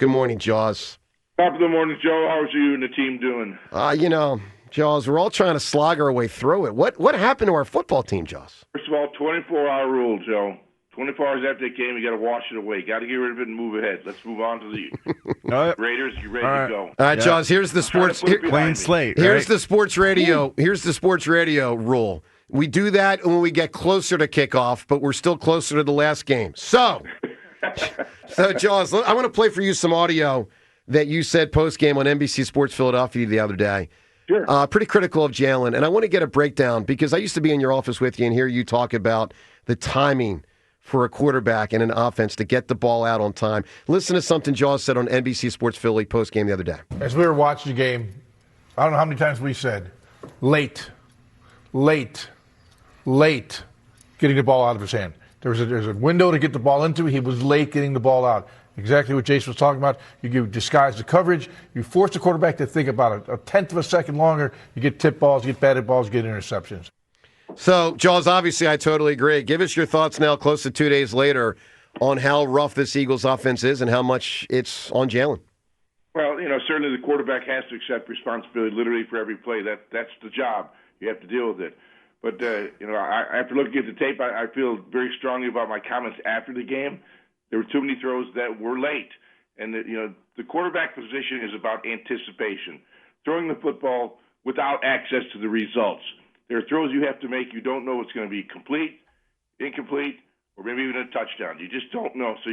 Good morning, Jaws. Top of the morning, Joe. How's you and the team doing? Jaws, we're all trying to slog our way through it. What happened to our football team, Jaws? First of all, 24-hour rule, Joe. 24 hours after the game, you got to wash it away. Got to get rid of it and move ahead. Let's move on to the Raiders. You ready to go? All right, Jaws. Here's the sports. Clean slate. Here's the sports radio. Here's the sports radio rule. We do that when we get closer to kickoff, but we're still closer to the last game. So Jaws, I want to play for you some audio that you said post-game on NBC Sports Philadelphia the other day. Sure. Pretty critical of Jalen, and I want to get a breakdown because I used to be in your office with you and hear you talk about the timing for a quarterback and an offense to get the ball out on time. Listen to something Jaws said on NBC Sports Philly post-game the other day. As we were watching the game, I don't know how many times we said, late, getting the ball out of his hand. There's a window to get the ball into. He was late getting the ball out. Exactly what Jason was talking about. You disguise the coverage. You force the quarterback to think about it a tenth of a second longer. You get tip balls, you get batted balls, you get interceptions. So, Jaws, obviously I totally agree. Give us your thoughts now, close to 2 days later, on how rough this Eagles offense is and how much it's on Jalen. Well, certainly the quarterback has to accept responsibility literally for every play. That's the job. You have to deal with it. But, after looking at the tape, I feel very strongly about my comments after the game. There were too many throws that were late. And, the quarterback position is about anticipation, throwing the football without access to the results. There are throws you have to make. You don't know it's going to be complete, incomplete, or maybe even a touchdown. You just don't know. So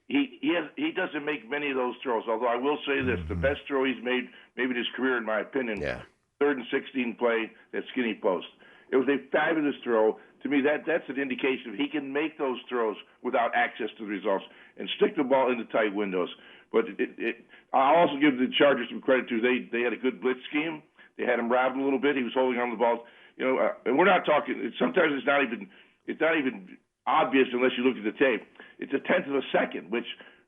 he doesn't make many of those throws, although I will say this, the best throw he's made maybe in his career, in my opinion, 3rd and 16 play, that skinny post. It was a fabulous throw. To me, that's an indication that he can make those throws without access to the results and stick the ball into tight windows. But I'll also give the Chargers some credit, too. They had a good blitz scheme. They had him rattled a little bit. He was holding on to the ball. And we're not talking. Sometimes it's not even obvious unless you look at the tape. It's a tenth of a second, which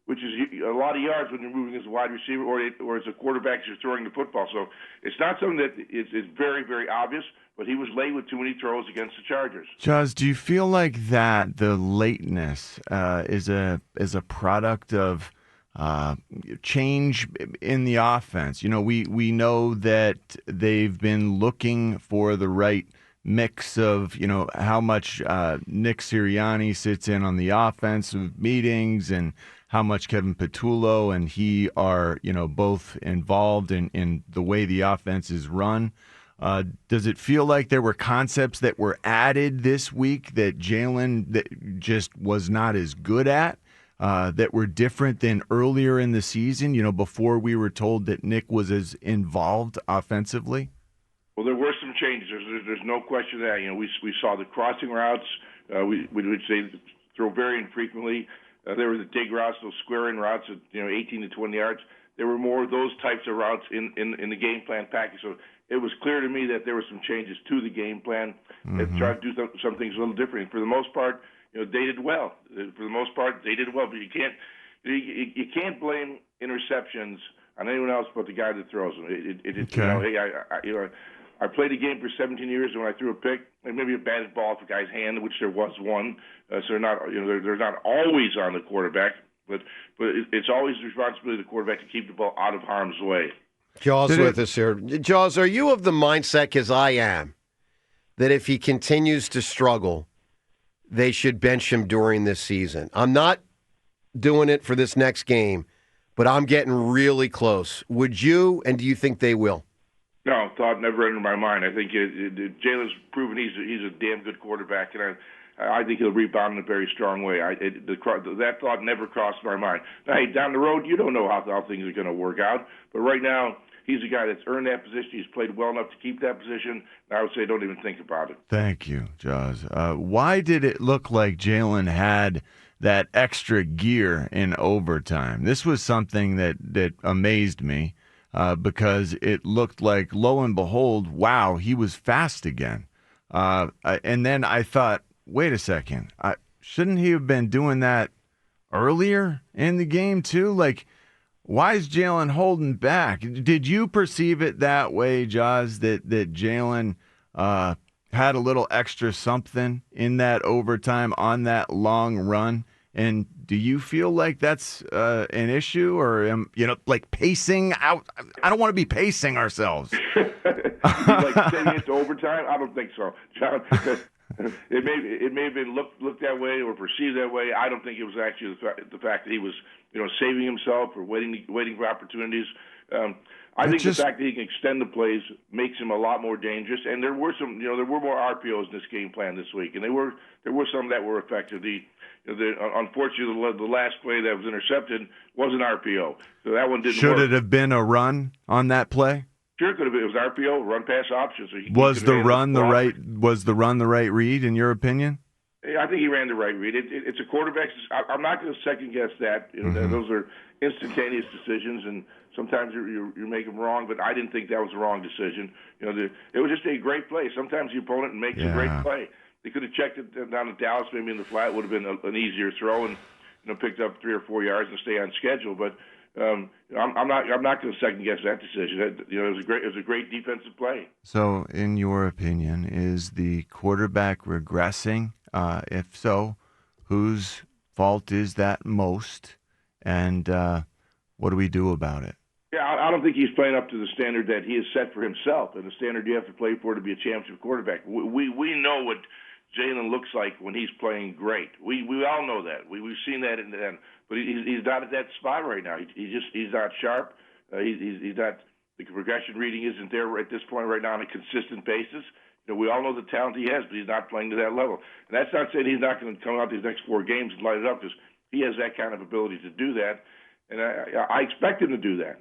is a lot of yards when you're moving as a wide receiver or as a quarterback as you're throwing the football. So it's not something that is very, very obvious. But he was late with too many throws against the Chargers. Jaws, do you feel like that the lateness is a product of change in the offense? We know that they've been looking for the right mix of, how much Nick Sirianni sits in on the offensive meetings and how much Kevin Patullo and he are, both involved in the way the offense is run. Does it feel like there were concepts that were added this week that Jalen just was not as good at, that were different than earlier in the season, before we were told that Nick was as involved offensively? Well, there were some changes. There's no question of that. We saw the crossing routes. We would say throw very infrequently. There were the dig routes, those square-in routes at 18 to 20 yards. There were more of those types of routes in the game plan package. So it was clear to me that there were some changes to the game plan that tried to do some things a little different. For the most part, they did well. For the most part, they did well. But you can't blame interceptions on anyone else but the guy that throws them. I played a game for 17 years, and when I threw a pick, and maybe a batted ball off a guy's hand, which there was one. So they're not always on the quarterback, but it's always the responsibility of the quarterback to keep the ball out of harm's way. Jaws with us here. Jaws, are you of the mindset, because I am, that if he continues to struggle, they should bench him during this season? I'm not doing it for this next game, but I'm getting really close. Would you, and do you think they will? No, thought never entered my mind. I think Jalen's proven he's a damn good quarterback, and I think he'll rebound in a very strong way. That thought never crossed my mind. Now, hey, down the road, you don't know how things are going to work out, but right now, he's a guy that's earned that position. He's played well enough to keep that position. And I would say don't even think about it. Thank you, Jaws. Why did it look like Jalen had that extra gear in overtime? This was something that amazed me because it looked like, lo and behold, wow, he was fast again. And then I thought, wait a second, shouldn't he have been doing that earlier in the game too? Like, why is Jalen holding back? Did you perceive it that way, Jaws, that Jalen had a little extra something in that overtime on that long run And do you feel like that's an issue, or like pacing out? I don't want to be pacing ourselves. Like sending it to overtime? I don't think so, John. It may have been looked that way or perceived that way. I don't think it was actually the fact that he was saving himself or waiting for opportunities. I think the fact that he can extend the plays makes him a lot more dangerous. And there were more RPOs in this game plan this week, and there were some that were effective. Unfortunately, the last play that was intercepted was an RPO, so that one didn't work. Should it have been a run on that play? Sure, could have been. It was RPO, run pass option. So was the run the right read in your opinion? I think he ran the right read. It's a quarterback. I'm not going to second guess that. Those are instantaneous decisions, and sometimes you make them wrong. But I didn't think that was a wrong decision. It was just a great play. Sometimes the opponent makes a great play. They could have checked it down to Dallas, maybe in the flat. Would have been an easier throw, and picked up 3 or 4 yards and stay on schedule. But I'm not going to second guess that decision. It was a great defensive play. So, in your opinion, is the quarterback regressing? If so, whose fault is that most? And what do we do about it? Yeah, I don't think he's playing up to the standard that he has set for himself, and the standard you have to play for to be a championship quarterback. We know what Jalen looks like when he's playing great. We all know that. We've seen that in the end. But he's not at that spot right now. He's not sharp. He's not. The regression reading isn't there at this point right now on a consistent basis. We all know the talent he has, but he's not playing to that level. And that's not saying he's not going to come out these next 4 games and light it up, because he has that kind of ability to do that, and I expect him to do that.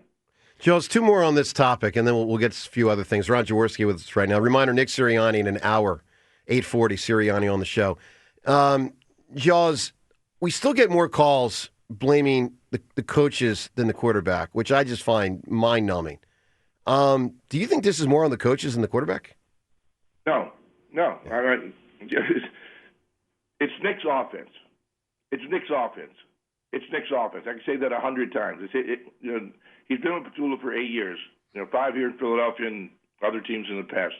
Joe, 2 more on this topic, and then we'll get a few other things. Ron Jaworski with us right now. Reminder, Nick Sirianni in an hour, 8:40, Sirianni on the show. Jaws, we still get more calls blaming the coaches than the quarterback, which I just find mind-numbing. Do you think this is more on the coaches than the quarterback? No. It's Nick's offense. It's Nick's offense. I can say that 100 times. He's been with Petula for 8 years. 5 here in Philadelphia and other teams in the past.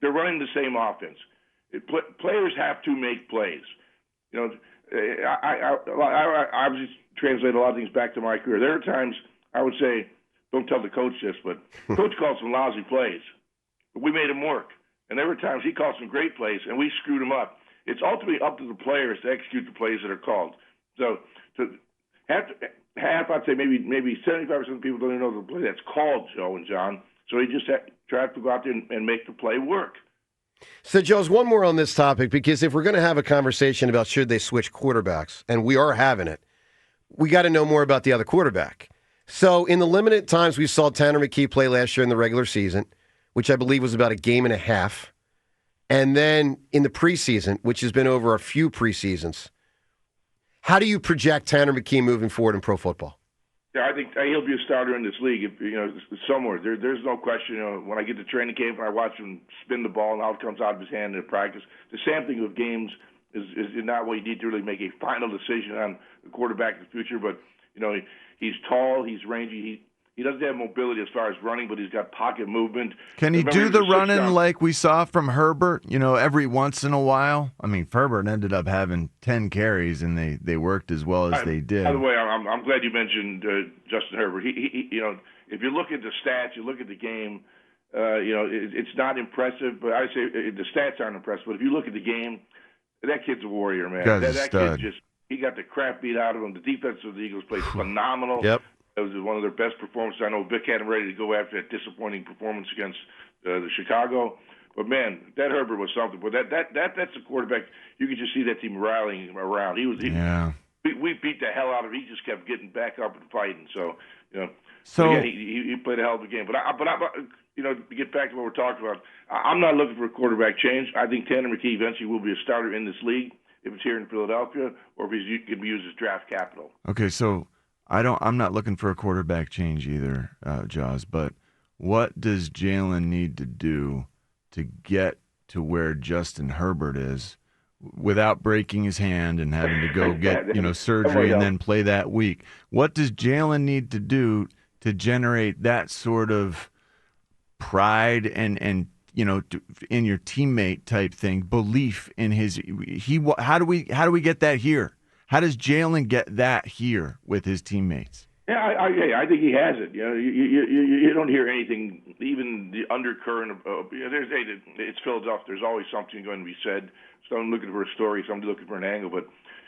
They're running the same offense. Players have to make plays. I obviously translate a lot of things back to my career. There are times I would say, don't tell the coach this, but coach called some lousy plays, but we made him work. And there were times he called some great plays, and we screwed him up. It's ultimately up to the players to execute the plays that are called. So half, I'd say maybe 75% of people don't even know the play that's called, Joe and John. So he just tried to go out there and make the play work. So, Joe's one more on this topic, because if we're going to have a conversation about should they switch quarterbacks, and we are having it, we got to know more about the other quarterback. So in the limited times we saw Tanner McKee play last year in the regular season, which I believe was about a game and a half, and then in the preseason, which has been over a few preseasons, how do you project Tanner McKee moving forward in pro football? Yeah, I think he'll be a starter in this league. Somewhere there's no question. When I get to training camp and I watch him spin the ball and how it comes out of his hand in practice, the sampling of games is not what you need to really make a final decision on the quarterback in the future. But he's tall, he's rangy. He doesn't have mobility as far as running, but he's got pocket movement. Can he do the running like we saw from Herbert, every once in a while? I mean, Herbert ended up having 10 carries, and they worked as well as they did. By the way, I'm glad you mentioned Justin Herbert. He if you look at the stats, you look at the game, it's not impressive, but I say the stats aren't impressive. But if you look at the game, that kid's a warrior, man. That kid he got the crap beat out of him. The defense of the Eagles played phenomenal. Yep. It was one of their best performances. I know Vic had him ready to go after that disappointing performance against the Chicago. But, man, that Herbert was something. But that's a quarterback. You could just see that team rallying around. We beat the hell out of him. He just kept getting back up and fighting. So he played a hell of a game. But to get back to what we're talking about, I'm not looking for a quarterback change. I think Tanner McKee eventually will be a starter in this league, if it's here in Philadelphia, or if he can be used as draft capital. Okay, so I'm not looking for a quarterback change either, Jaws, but what does Jalen need to do to get to where Justin Herbert is without breaking his hand and having to go get surgery and then play that week? What does Jalen need to do to generate that sort of pride and in your teammate type thing, belief in how do we get that here? How does Jalen get that here with his teammates? Yeah, I think he has it. You know, you don't hear anything, even the undercurrent of it's Philadelphia. There's always something going to be said. Someone looking for a story, somebody looking for an angle. But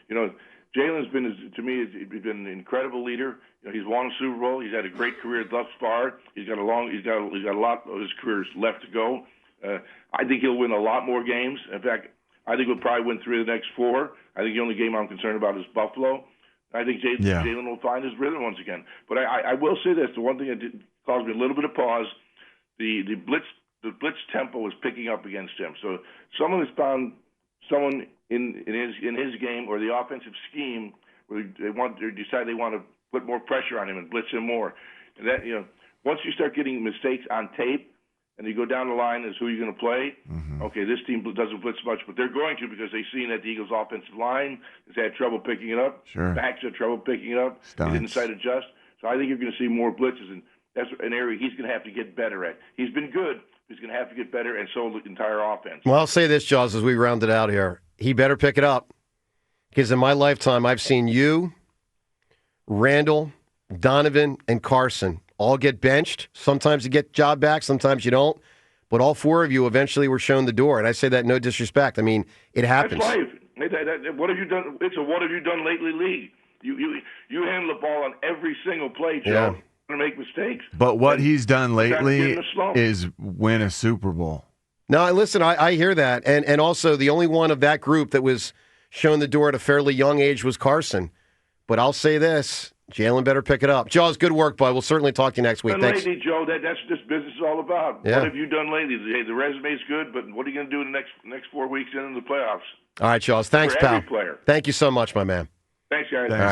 you know, Jalen's been, to me, he's been an incredible leader. You know, he's won a Super Bowl. He's had a great career thus far. He's got a lot of his career left to go. I think he'll win a lot more games. In fact, I think he'll probably win 3 of the next 4. I think the only game I'm concerned about is Buffalo. I think Jalen will find his rhythm once again. But I will say this: the one thing that caused me a little bit of pause, the blitz tempo was picking up against him. So someone has found someone in his game or the offensive scheme where they decide they want to put more pressure on him and blitz him more. And that, you know, once you start getting mistakes on tape, and you go down the line as who you're going to play. Mm-hmm. Okay, this team doesn't blitz much, but they're going to because they've seen that the Eagles' offensive line has had trouble picking it up. Sure. Backs had trouble picking it up. They didn't side adjust. So I think you're going to see more blitzes, and that's an area he's going to have to get better at. He's been good. He's going to have to get better, and so the entire offense. Well, I'll say this, Jaws, as we round it out here. He better pick it up because in my lifetime, I've seen you, Randall, Donovan, and Carson all get benched. Sometimes you get job back, sometimes you don't. But all 4 of you eventually were shown the door, and I say that no disrespect. I mean, it happens. That's life. What have you done? It's a what have you done lately league. You handle the ball on every single play, Joe. Yeah. You're going to make mistakes. But what he's done lately is win a Super Bowl. No, listen, I hear that. And also, the only one of that group that was shown the door at a fairly young age was Carson. But I'll say this. Jalen better pick it up. Jaws, good work, bud. We'll certainly talk to you next week. Thanks. Lately, Joe, that's just business is all about. Yeah. What have you done lately? Hey, the resume's good, but what are you going to do in the next 4 weeks in the playoffs? All right, Jaws. Thanks, for pal. every player. Thank you so much, my man. Thanks, guys. All right.